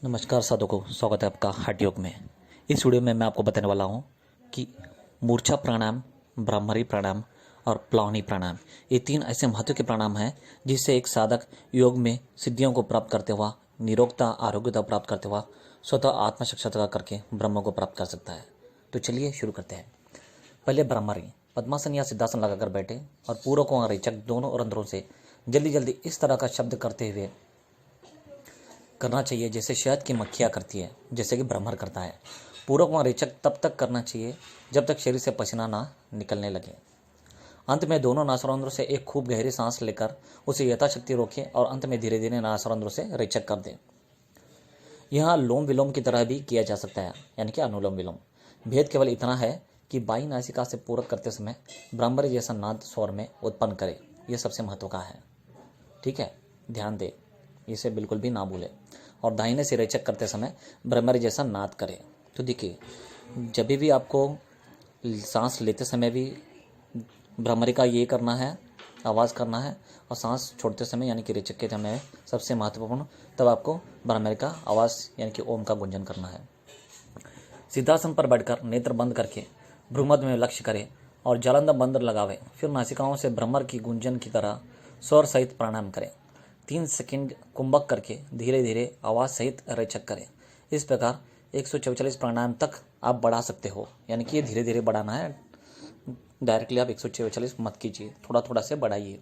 नमस्कार साधकों, स्वागत है आपका हठ योग में। इस वीडियो में मैं आपको बताने वाला हूं कि मूर्छा प्राणायाम, ब्राह्मरी प्राणायाम और प्लावनी प्राणायाम, ये तीन ऐसे महत्व के प्राणायाम हैं जिससे एक साधक योग में सिद्धियों को प्राप्त करते हुआ, निरोगता, आरोग्यता प्राप्त करते हुआ स्वतः आत्म साक्षात्कार करके ब्रह्म को प्राप्त कर सकता है। तो चलिए शुरू करते हैं। पहले ब्राह्मरी, पद्मासन या सिद्धासन लगाकर बैठे और पूरक व रेचक दोनों रंध्रों से जल्दी जल्दी इस तरह का शब्द करते हुए करना चाहिए जैसे शहद की मक्खियाँ करती है, जैसे कि ब्रह्मर करता है। पूरक व रेचक तब तक करना चाहिए जब तक शरीर से पसीना ना निकलने लगे। अंत में दोनों नासारंध्रों से एक खूब गहरी सांस लेकर उसे यथाशक्ति रोकें और अंत में धीरे धीरे नासारंध्रों से रेचक कर दें। यह लोम विलोम की तरह भी किया जा सकता है, यानी कि अनुलोम विलोम। भेद केवल इतना है कि बाई नासिका से पूरक करते समय ब्राह्मरी जैसा नाद स्वर में उत्पन्न करे। यह सबसे महत्व का है, ठीक है, ध्यान दे, इसे बिल्कुल भी ना भूले। और दाहिने से रेचक करते समय ब्रह्मरी जैसा नाद करें। तो देखिए, जब भी आपको सांस लेते समय भी ब्रह्मरी का ये करना है, आवाज़ करना है, और सांस छोड़ते समय यानी कि रेचक के समय सबसे महत्वपूर्ण तब आपको ब्रह्मरी का आवाज़ यानी कि ओम का गुंजन करना है। सिद्धासन पर बैठकर नेत्र बंद करके भ्रूमध्य में लक्ष्य करें और जालंधर बंद लगावे। फिर नासिकाओं से ब्रह्मर की गुंजन की तरह स्वर सहित प्राणायाम करें। 3 सेकंड कुंभक करके धीरे धीरे आवाज़ सहित रेचक करें। इस प्रकार 144 प्राणायाम तक आप बढ़ा सकते हो, यानी कि ये धीरे धीरे बढ़ाना है, डायरेक्टली आप 144 मत कीजिए, थोड़ा थोड़ा से बढ़ाइए।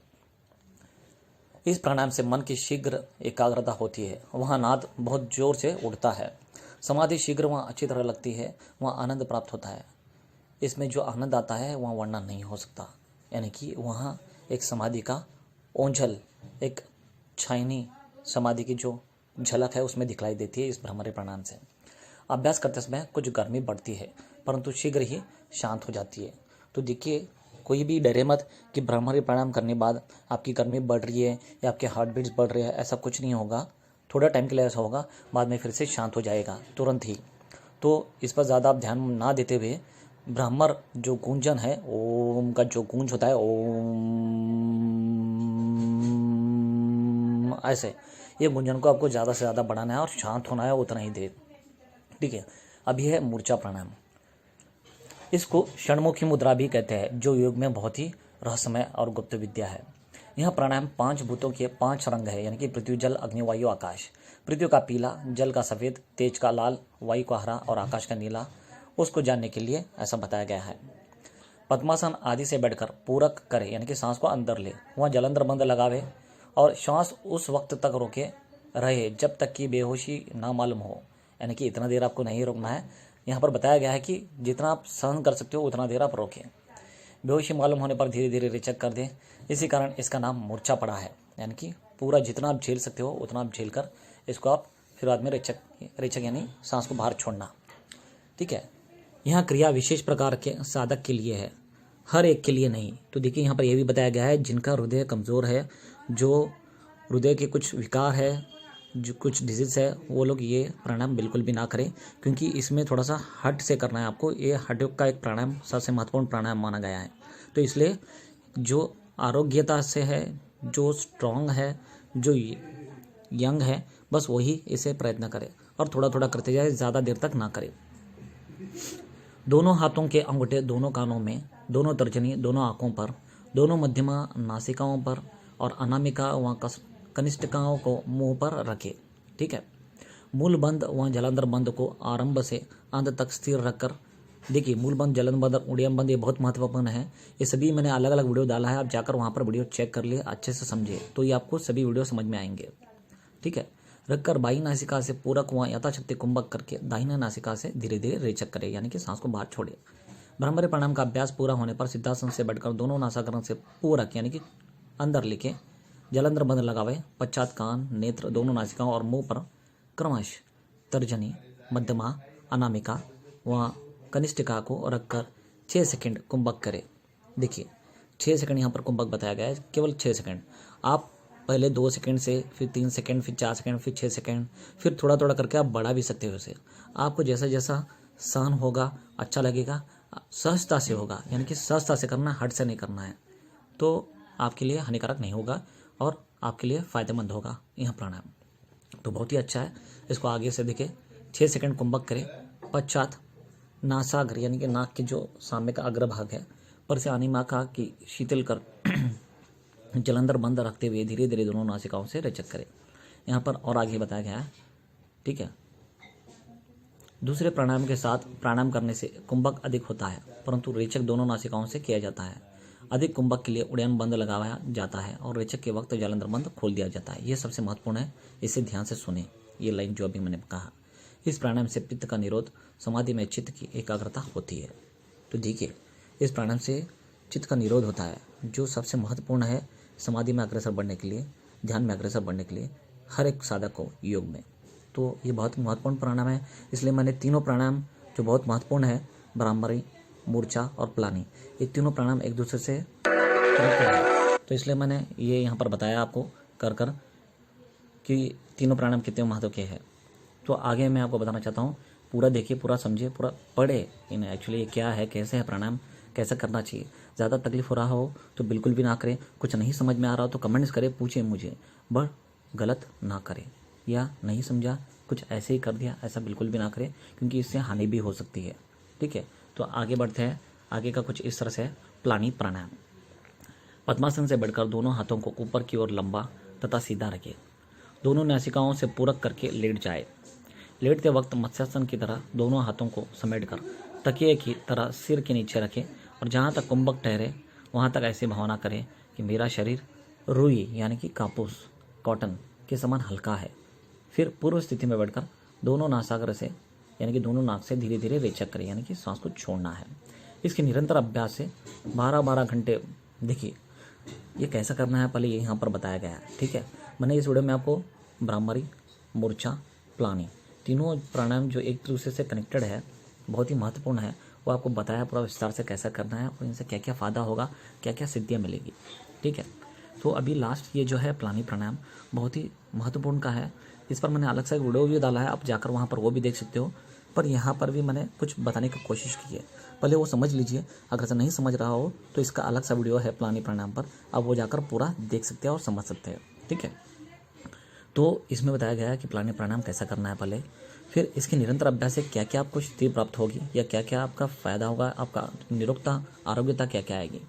इस प्राणायाम से मन की शीघ्र एकाग्रता होती है, वहाँ नाद बहुत जोर से उठता है, समाधि शीघ्र वहाँ अच्छी तरह लगती है, वहाँ आनंद प्राप्त होता है। इसमें जो आनंद आता है वहाँ वर्णन नहीं हो सकता, यानी कि वहाँ एक समाधि का ओंझल, एक छायनी समाधि की जो झलक है उसमें दिखलाई देती है इस ब्रह्मरी प्राणायाम से। अभ्यास करते समय कुछ गर्मी बढ़ती है परंतु शीघ्र ही शांत हो जाती है। तो देखिए, कोई भी डरे मत कि ब्रह्मरी प्राणायाम करने बाद आपकी गर्मी बढ़ रही है या आपके हार्ट बीट्स बढ़ रहे हैं, ऐसा कुछ नहीं होगा। थोड़ा टाइम के लिए ऐसा होगा, बाद में फिर से शांत हो जाएगा तुरंत ही। तो इस पर ज़्यादा आप ध्यान ना देते हुए ब्राह्मर जो गूंजन है, ओम का जो गूंज होता है, ओम, ऐसे ये गुंजन को आपको ज़्यादा से ज़्यादा बढ़ाना है और शांत होना है उतना ही देर, ठीक है। अब यह है मूर्छा प्राणायाम। इसको षणमुखी मुद्रा भी कहते हैं, जो योग में बहुत ही रहस्यमय और गुप्त विद्या है। यह प्राणायाम 5 भूतों के 5 रंग है, यानी कि पृथ्वी, जल, अग्नि, वायु, आकाश। पृथ्वी का पीला, जल का सफ़ेद, तेज का लाल, वायु का हरा और आकाश का नीला, उसको जानने के लिए ऐसा बताया गया है। पद्मासन आदि से बैठकर पूरक करे, यानी कि सांस को अंदर ले, वहाँ जलंधर बंद लगावे और श्वास उस वक्त तक रोके रहे जब तक कि बेहोशी ना मालूम हो, यानी कि इतना देर आपको नहीं रोकना है। यहाँ पर बताया गया है कि जितना आप सहन कर सकते हो उतना देर आप रोकें। बेहोशी मालूम होने पर धीरे धीरे रेचक कर दें। इसी कारण इसका नाम मूर्छा पड़ा है, यानी कि पूरा जितना आप झेल सकते हो उतना आप झेल कर इसको आप फिर बाद में रेचक यानी सांस को बाहर छोड़ना, ठीक है। यह क्रिया विशेष प्रकार के साधक के लिए है, हर एक के लिए नहीं। तो देखिए, यहाँ पर यह भी बताया गया है जिनका हृदय कमज़ोर है, जो हृदय के कुछ विकार है, जो कुछ डिजीज़ है, वो लोग ये प्राणायाम बिल्कुल भी ना करें, क्योंकि इसमें थोड़ा सा हट से करना है आपको। ये हठ योग का एक प्राणायाम सबसे महत्वपूर्ण प्राणायाम माना गया है। तो इसलिए जो आरोग्यता से है, जो स्ट्रांग है, जो यंग है, बस वही इसे प्रयत्न करे और थोड़ा थोड़ा करते जाए, ज़्यादा देर तक ना करे। दोनों हाथों के अंगूठे दोनों कानों में, दोनों तर्जनी, दोनों आंखों पर, दोनों मध्यमा नासिकाओं पर और अनामिका व कनिष्ठिकाओं को मुंह पर रखे, ठीक है। मूल बंद व जलंधर बंद को आरंभ से अंत तक स्थिर रखकर, देखिए, मूल बंद, जलंधर बंद, उड़ियम बंद, ये बहुत महत्वपूर्ण है। ये सभी मैंने अलग अलग वीडियो डाला है, आप जाकर वहाँ पर वीडियो चेक कर लिए, अच्छे से समझिए, तो ये आपको सभी वीडियो समझ में आएंगे, ठीक है। रखकर बाई नासिका से पूरक व यथाशक्ति कुंभक करके दाहिने नासिका से धीरे धीरे रेचक करे, यानी कि सांस को बाहर छोड़े। ब्रह्मरी प्राणायाम का अभ्यास पूरा होने पर सिद्धासन से बैठकर दोनों नासाग्रंथ से पूरक यानी कि अंदर लेके जलंधर बंद लगावे। पश्चात कान, नेत्र, दोनों नासिकाओं और मुंह पर क्रमश तर्जनी, मध्यमा, अनामिका व कनिष्ठिका को रखकर 6 सेकंड कुंभक करे। देखिए, 6 सेकंड यहाँ पर कुंभक बताया गया है, केवल 6 सेकंड। आप पहले 2 सेकंड से, फिर 3 सेकंड, फिर 4 सेकंड, फिर 6 सेकंड, फिर थोड़ा थोड़ा करके आप बढ़ा भी सकते हो उसे। आपको जैसा जैसा सहन होगा, अच्छा लगेगा, सहजता से होगा, यानी कि सहजता से करना, हट से नहीं करना है, तो आपके लिए हानिकारक नहीं होगा और आपके लिए फ़ायदेमंद होगा यह प्राणायाम। तो बहुत ही अच्छा है, इसको आगे से देखे 6 सेकंड कुंभक करे, पश्चात नासाग्र यानी कि नाक के जो सामने का अग्रभाग है पर से अनिमा का कि शीतल कर जलंधर बंद रखते हुए धीरे धीरे दोनों नासिकाओं से रेचक करे। यहाँ पर और आगे बताया गया है, ठीक है। दूसरे प्राणायाम के साथ प्राणायाम करने से कुंभक अधिक होता है, परंतु रेचक दोनों नासिकाओं से किया जाता है। अधिक कुंभक के लिए उड़ान बंद लगाया जाता है और रेचक के वक्त जलंधर बंद खोल दिया जाता है। यह सबसे महत्वपूर्ण है, इसे ध्यान से सुने। ये लाइन जो अभी मैंने कहा, इस प्राणायाम से पित्त का निरोध, समाधि में चित्त की एकाग्रता होती है। तो देखिए, इस प्राणायाम से चित्त का निरोध होता है, जो सबसे महत्वपूर्ण है समाधि में अग्रसर बढ़ने के लिए, ध्यान में अग्रसर बढ़ने के लिए हर एक साधक को योग में। तो ये बहुत महत्वपूर्ण प्राणायाम है, इसलिए मैंने तीनों प्राणायाम जो बहुत महत्वपूर्ण है, भ्रामरी, मूर्छा और प्लानी, ये तीनों प्राणायाम एक दूसरे से कनेक्टेड है। तो इसलिए मैंने ये यहाँ पर बताया आपको कर कि तीनों प्राणायाम कितने महत्व के हैं। तो आगे मैं आपको बताना चाहता हूँ, पूरा देखिए, पूरा समझिए, पूरा पढ़े इन एक्चुअली ये क्या है, कैसे है प्राणायाम, कैसे करना चाहिए। ज़्यादा तकलीफ हो रहा हो तो बिल्कुल भी ना करें, कुछ नहीं समझ में आ रहा हो तो कमेंट्स करें, पूछें मुझे, बट गलत ना करें, या नहीं समझा कुछ ऐसे ही कर दिया, ऐसा बिल्कुल भी ना करें, क्योंकि इससे हानि भी हो सकती है। ठीक है, तो आगे बढ़ते हैं। आगे का कुछ इस तरह से है प्लानी प्राणायाम। पद्मासन से बढ़कर दोनों हाथों को ऊपर की ओर लंबा तथा सीधा रखें। दोनों नासिकाओं से पूरक करके लेट जाए। लेटते वक्त मत्स्यासन की तरह दोनों हाथों को समेटकर तकिए की तरह सिर के नीचे रखें और जहाँ तक कुंभक ठहरे वहाँ तक ऐसी भावना करें कि मेरा शरीर रुई यानी कि कापूस, कॉटन के समान हल्का है। फिर पूर्व स्थिति में बैठकर दोनों नासाग्र से यानी कि दोनों नाक से धीरे धीरे रेचक करें, यानी कि सांस को छोड़ना है। इसके निरंतर अभ्यास से 12-12 घंटे, देखिए ये कैसा करना है पहले ये यहाँ पर बताया गया है। ठीक है, मैंने इस वीडियो में आपको भ्रामरी, मूर्छा, प्लानी तीनों प्राणायाम जो एक दूसरे से कनेक्टेड है, बहुत ही महत्वपूर्ण है, वो आपको बताया पूरा विस्तार से कैसा करना है और इनसे क्या क्या फ़ायदा होगा, क्या क्या सिद्धियाँ मिलेगी। ठीक है, तो अभी लास्ट ये जो है प्लानी प्राणायाम बहुत ही महत्वपूर्ण का है। इस पर मैंने अलग से एक वीडियो भी डाला है, आप जाकर वहाँ पर वो भी देख सकते हो, पर यहाँ पर भी मैंने कुछ बताने की कोशिश की है, पहले वो समझ लीजिए। अगर से नहीं समझ रहा हो तो इसका अलग सा वीडियो है प्लानी प्राणायाम पर, आप वो जाकर पूरा देख सकते हैं और समझ सकते हैं। ठीक है, तो इसमें बताया गया है कि प्लानी प्राणायाम कैसा करना है पहले, फिर इसके निरंतर अभ्यास से क्या क्या आपको स्थिति प्राप्त होगी या क्या क्या आपका फ़ायदा होगा, आपका निरोगता, आरोग्यता क्या क्या आएगी।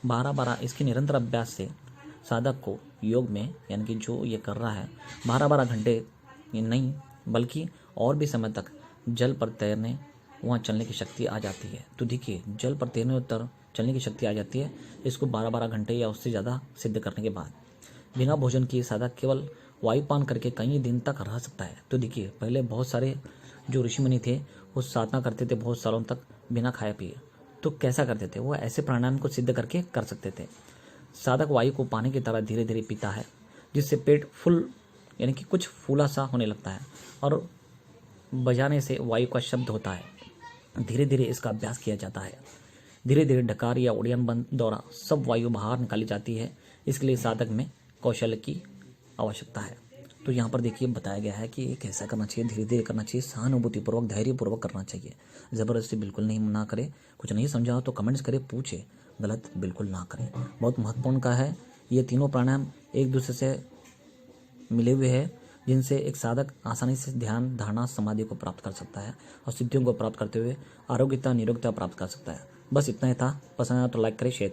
12-12 इसके निरंतर अभ्यास से साधक को योग में, यानी कि जो ये कर रहा है 12-12 घंटे नहीं बल्कि और भी समय तक जल पर तैरने, वहाँ चलने की शक्ति आ जाती है। तो देखिए, जल पर तैरने और चलने की शक्ति आ जाती है, इसको 12-12 घंटे या उससे ज़्यादा सिद्ध करने के बाद बिना भोजन किए साधक केवल वायुपान करके कई दिन तक रह सकता है। तो देखिए, पहले बहुत सारे जो ऋषि मुनि थे वो साधना करते थे बहुत सालों तक बिना खाए पिए, तो कैसा करते थे, वो ऐसे प्राणायाम को सिद्ध करके कर सकते थे। साधक वायु को पानी की तरह धीरे धीरे पीता है, जिससे पेट फुल यानी कि कुछ फूला सा होने लगता है और बजाने से वायु का शब्द होता है। धीरे धीरे इसका अभ्यास किया जाता है। धीरे धीरे डकार या उड़ियन बंद द्वारा सब वायु बाहर निकाली जाती है। इसके लिए साधक में कौशल की आवश्यकता है। तो यहाँ पर देखिए बताया गया है कि ये कैसा करना चाहिए, धीरे धीरे करना चाहिए, सहानुभूतिपूर्वक, धैर्यपूर्वक करना चाहिए, ज़बरदस्ती बिल्कुल नहीं ना करें। कुछ नहीं समझा हो तो कमेंट्स करें, पूछे, गलत बिल्कुल ना करें। बहुत महत्वपूर्ण का है, ये तीनों प्राणायाम एक दूसरे से मिले हुए हैं, जिनसे एक साधक आसानी से ध्यान, धारणा, समाधि को प्राप्त कर सकता है और सिद्धियों को प्राप्त करते हुए आरोग्यता, निरोगता प्राप्त कर सकता है। बस इतना ही था। पसंद आया तो लाइक करें, शेयर